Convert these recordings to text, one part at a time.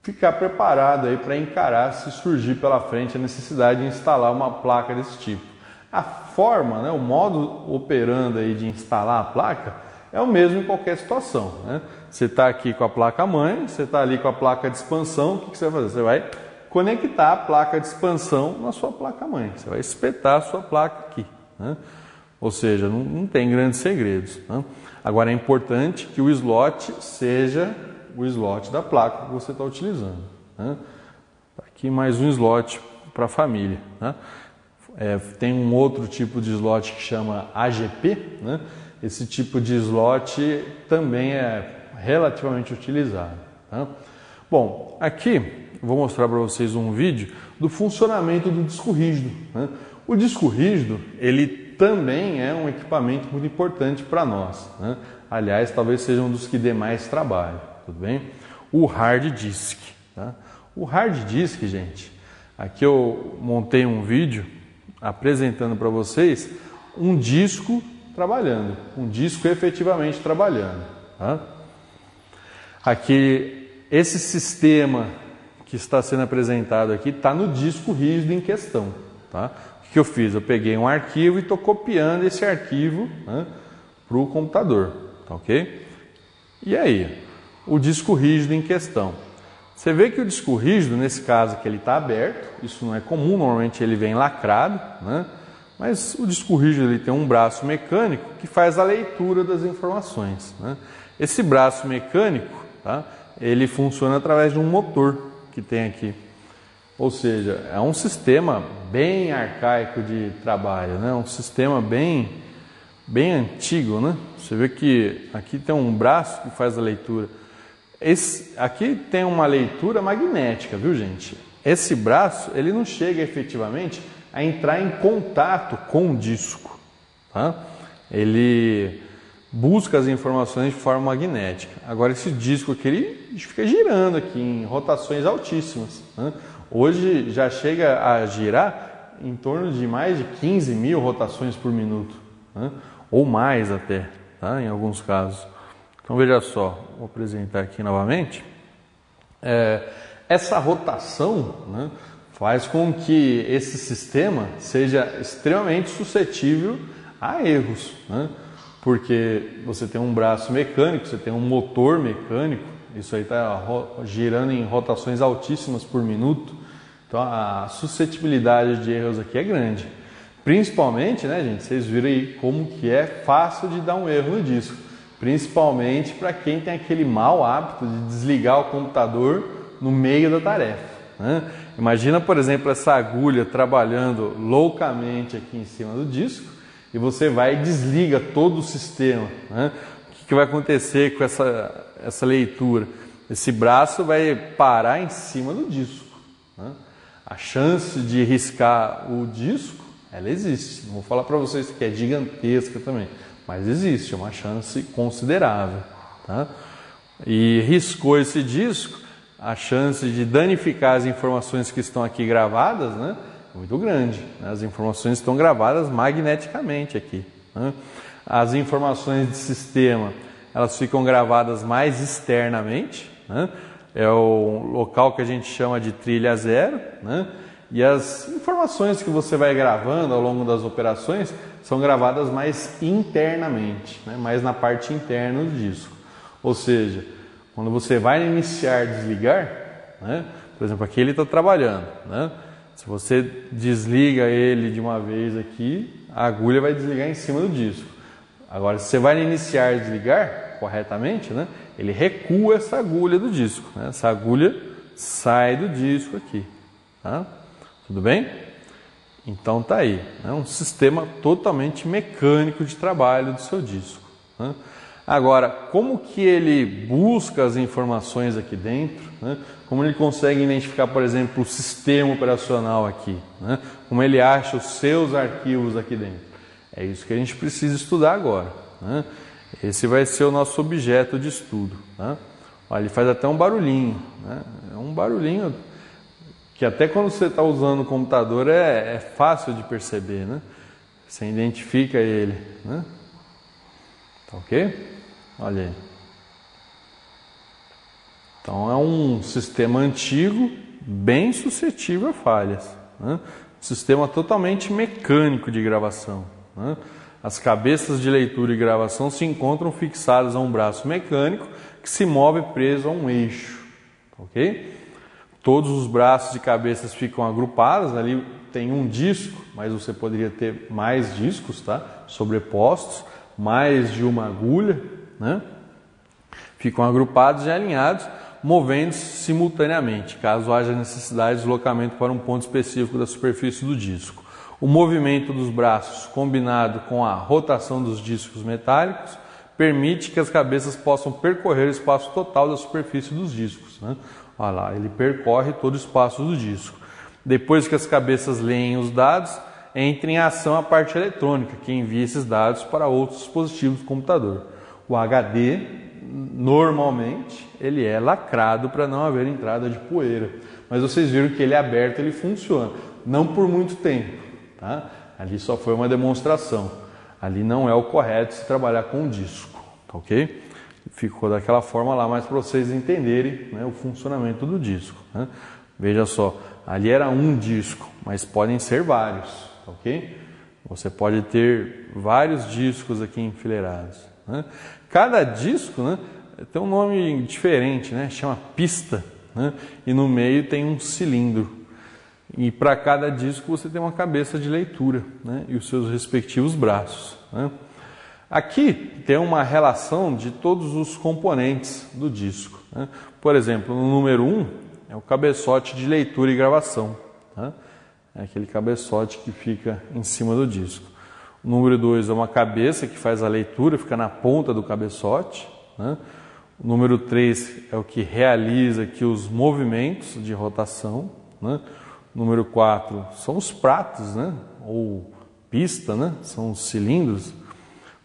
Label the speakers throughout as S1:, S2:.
S1: ficar preparado aí para encarar se surgir pela frente a necessidade de instalar uma placa desse tipo. A forma, né, o modo operando aí de instalar a placa é o mesmo em qualquer situação, né? Você está aqui com a placa mãe, você está ali com a placa de expansão, o que você vai fazer? Você vai conectar a placa de expansão na sua placa mãe, você vai espetar a sua placa aqui, né? Ou seja, não tem grandes segredos, né? Agora é importante que o slot seja o slot da placa que você está utilizando, né? Aqui mais um slot para a família, né? Tem um outro tipo de slot que chama AGP, né? Esse tipo de slot também é relativamente utilizado, tá? Bom, aqui eu vou mostrar para vocês um vídeo do funcionamento do disco rígido, né? O disco rígido, ele também é um equipamento muito importante para nós, né? Aliás, talvez seja um dos que dê mais trabalho, tudo bem? O hard disk, tá? O hard disk, gente, aqui eu montei um vídeo apresentando para vocês um disco trabalhando, um disco efetivamente trabalhando, tá? Aqui, esse sistema que está sendo apresentado aqui está no disco rígido em questão, tá? O que eu fiz? Eu peguei um arquivo e estou copiando esse arquivo, né, para o computador, tá ok? E aí, o disco rígido em questão. Você vê que o disco rígido, nesse caso aqui, ele está aberto, isso não é comum, normalmente ele vem lacrado, né? Mas o disco rígido ele tem um braço mecânico que faz a leitura das informações, né? Esse braço mecânico, tá, ele funciona através de um motor que tem aqui. Ou seja, é um sistema bem arcaico de trabalho, né? Um sistema bem antigo, né? Você vê que aqui tem um braço que faz a leitura. Aqui tem uma leitura magnética, viu, gente? Esse braço, ele não chega efetivamente a entrar em contato com o disco, tá? Ele busca as informações de forma magnética. Agora, esse disco aqui, ele fica girando aqui em rotações altíssimas, né? Hoje já chega a girar em torno de mais de 15 mil rotações por minuto, né? Ou mais até, tá? Em alguns casos. Então veja só, vou apresentar aqui novamente. Essa rotação, né, faz com que esse sistema seja extremamente suscetível a erros, né? Porque você tem um braço mecânico, você tem um motor mecânico, isso aí está girando em rotações altíssimas por minuto, então a suscetibilidade de erros aqui é grande. Principalmente, né, gente, vocês viram aí como que é fácil de dar um erro no disco, principalmente para quem tem aquele mau hábito de desligar o computador no meio da tarefa, né? Imagina, por exemplo, essa agulha trabalhando loucamente aqui em cima do disco e você vai e desliga todo o sistema, né? O que vai acontecer com essa leitura? Esse braço vai parar em cima do disco, né? A chance de riscar o disco, ela existe. Não vou falar para vocês que é gigantesca também, mas existe, é uma chance considerável, tá? E riscou esse disco, a chance de danificar as informações que estão aqui gravadas, né, é muito grande, né? As informações estão gravadas magneticamente aqui, né? As informações de sistema, elas ficam gravadas mais externamente, né? É o local que a gente chama de trilha zero, né? E as informações que você vai gravando ao longo das operações são gravadas mais internamente, né? Mais na parte interna do disco. Ou seja, quando você vai iniciar desligar, né? Por exemplo, aqui ele está trabalhando, né? Se você desliga ele de uma vez aqui, a agulha vai desligar em cima do disco. Agora, se você vai iniciar desligar corretamente, né? Ele recua essa agulha do disco, né? Essa agulha sai do disco aqui, tá? Tudo bem? Então tá aí, né? Um sistema totalmente mecânico de trabalho do seu disco, né? Agora, como que ele busca as informações aqui dentro, né? Como ele consegue identificar, por exemplo, o sistema operacional aqui, né? Como ele acha os seus arquivos aqui dentro? É isso que a gente precisa estudar agora, né? Esse vai ser o nosso objeto de estudo, né? Olha, ele faz até um barulhinho, né? É um barulhinho que até quando você está usando o computador é fácil de perceber, né? Você identifica ele, né? Tá ok? Olha aí. Então é um sistema antigo, bem suscetível a falhas, né? Um sistema totalmente mecânico de gravação, né? As cabeças de leitura e gravação se encontram fixadas a um braço mecânico que se move preso a um eixo, ok? Todos os braços e cabeças ficam agrupados, ali tem um disco, mas você poderia ter mais discos, tá? Sobrepostos, mais de uma agulha, né? Ficam agrupados e alinhados, movendo-se simultaneamente, caso haja necessidade de deslocamento para um ponto específico da superfície do disco. O movimento dos braços, combinado com a rotação dos discos metálicos, permite que as cabeças possam percorrer o espaço total da superfície dos discos, né? Olha lá, ele percorre todo o espaço do disco. Depois que as cabeças leem os dados, entra em ação a parte eletrônica, que envia esses dados para outros dispositivos do computador. O HD, normalmente, ele é lacrado para não haver entrada de poeira. Mas vocês viram que ele é aberto, ele funciona. Não por muito tempo, tá? Ali só foi uma demonstração. Ali não é o correto se trabalhar com o disco, tá ok? Ficou daquela forma lá, mas para vocês entenderem, né, o funcionamento do disco, né? Veja só, ali era um disco, mas podem ser vários, tá ok? Você pode ter vários discos aqui enfileirados, né? Cada disco, né, tem um nome diferente, né? Chama pista, né? E no meio tem um cilindro. E para cada disco você tem uma cabeça de leitura, né? E os seus respectivos braços, né? Aqui tem uma relação de todos os componentes do disco, né? Por exemplo, no número 1 é o cabeçote de leitura e gravação, né? É aquele cabeçote que fica em cima do disco. O número 2 é uma cabeça que faz a leitura, fica na ponta do cabeçote, né? O número 3 é o que realiza aqui os movimentos de rotação, né? O número 4 são os pratos, né? Ou pista, né? São os cilindros.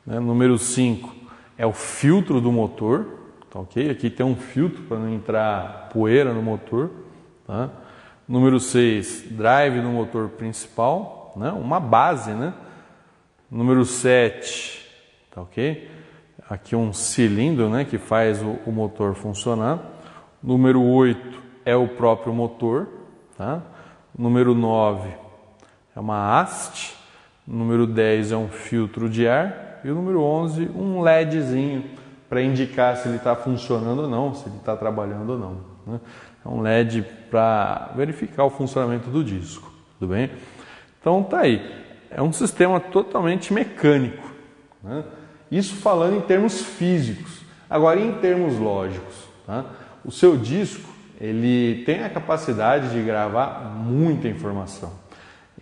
S1: Número 5 é o filtro do motor, tá ok? Aqui tem um filtro para não entrar poeira no motor, tá? Número 6, drive no motor principal, né? Uma base, né? Número 7, tá ok? Aqui um cilindro, né, que faz o motor funcionar. Número 8 é o próprio motor, tá? Número 9 é uma haste. Número 10 é um filtro de ar. E o número 11, um LEDzinho para indicar se ele está funcionando ou não, se ele está trabalhando ou não, né? É um LED para verificar o funcionamento do disco, tudo bem? Então tá aí, é um sistema totalmente mecânico, né? Isso falando em termos físicos. Agora em termos lógicos, tá? O seu disco, ele tem a capacidade de gravar muita informação.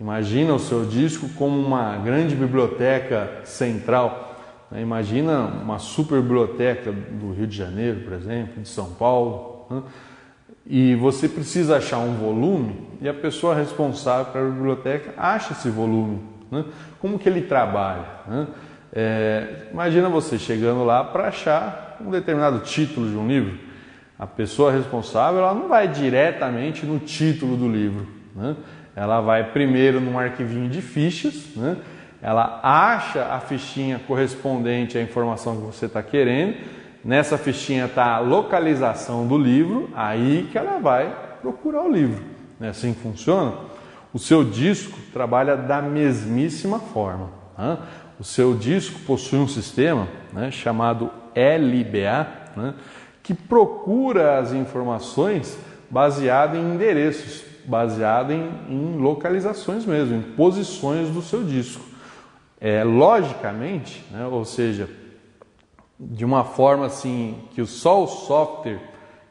S1: Imagina o seu disco como uma grande biblioteca central, né? Imagina uma super biblioteca do Rio de Janeiro, por exemplo, de São Paulo, né? E você precisa achar um volume e a pessoa responsável pela biblioteca acha esse volume, né? Como que ele trabalha, né? Imagina você chegando lá para achar um determinado título de um livro. A pessoa responsável, ela não vai diretamente no título do livro, né? Ela vai primeiro num arquivinho de fichas, né? Ela acha a fichinha correspondente à informação que você está querendo. Nessa fichinha está a localização do livro, aí que ela vai procurar o livro. Não é assim que funciona? O seu disco trabalha da mesmíssima forma, né? O seu disco possui um sistema, né, chamado LBA, né, que procura as informações baseado em endereços, baseado em localizações mesmo, em posições do seu disco. Logicamente, né, ou seja, de uma forma assim que só o software,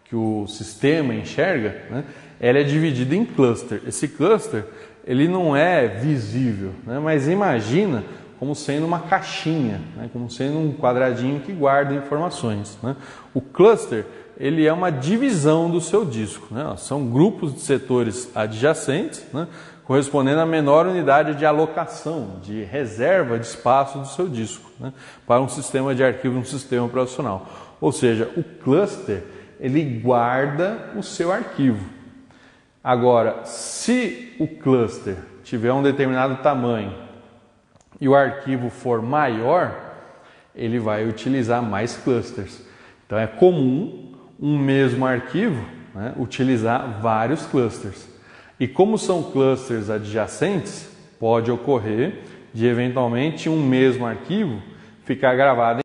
S1: que o sistema enxerga, né, ela é dividida em cluster. Esse cluster ele não é visível, né, mas imagina como sendo uma caixinha, né, como sendo um quadradinho que guarda informações, né. O cluster ele é uma divisão do seu disco, né? São grupos de setores adjacentes, né, correspondendo à menor unidade de alocação, de reserva de espaço do seu disco, né, para um sistema de arquivo, um sistema operacional. Ou seja, o cluster ele guarda o seu arquivo. Agora, se o cluster tiver um determinado tamanho e o arquivo for maior, ele vai utilizar mais clusters. Então é comum um mesmo arquivo, né, utilizar vários clusters. E como são clusters adjacentes, pode ocorrer de eventualmente um mesmo arquivo ficar gravado